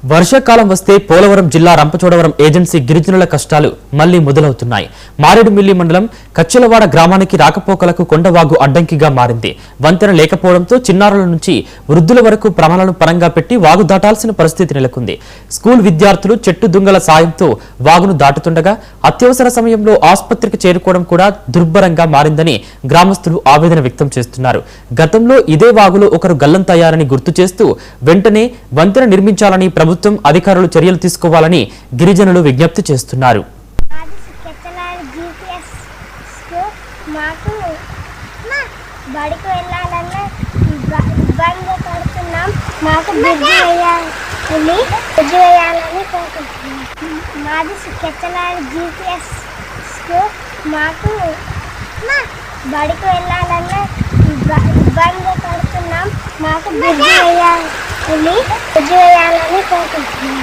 వర్షాకాలం వస్తే పోలవరం జిల్లా రంపచోడవరం ఏజెన్సీ గిరిజనుల కష్టాలు మళ్లీ మొదలవుతున్నాయి. మారేడుమిల్లి మండలం కచ్చెలవాడ గ్రామానికి రాకపోకలకు కొండవాగు అడ్డంకిగా మారింది. వంతెన లేకపోవడంతో చిన్నారుల నుంచి వృద్ధుల వరకు ప్రాణాలను పరంగా పెట్టి వాగు దాటాల్సిన పరిస్థితి నెలకొంది. స్కూల్ విద్యార్థులు చెట్టు దుంగల సాయంతో వాగును దాటుతుండగా అత్యవసర సమయంలో ఆసుపత్రికి చేరుకోవడం కూడా దుర్భరంగా మారిందని గ్రామస్తులు ఆవేదన వ్యక్తం చేస్తున్నారు. గతంలో ఇదే వాగులో ఒకరు గల్లంతయ్యారని గుర్తు చేస్తూ వెంటనే వంతెన నిర్మించాలని ప్రభుత్వం అధికారులు చర్యలు తీసుకోవాలని గిరిజనులు విజ్ఞప్తి చేస్తున్నారు. బడికి వెళ్ళాలన్నా ఇబ్బంది పడుతున్నాం. మాకు బుద్ధి వేయాలని కోరుకుంటున్నాం.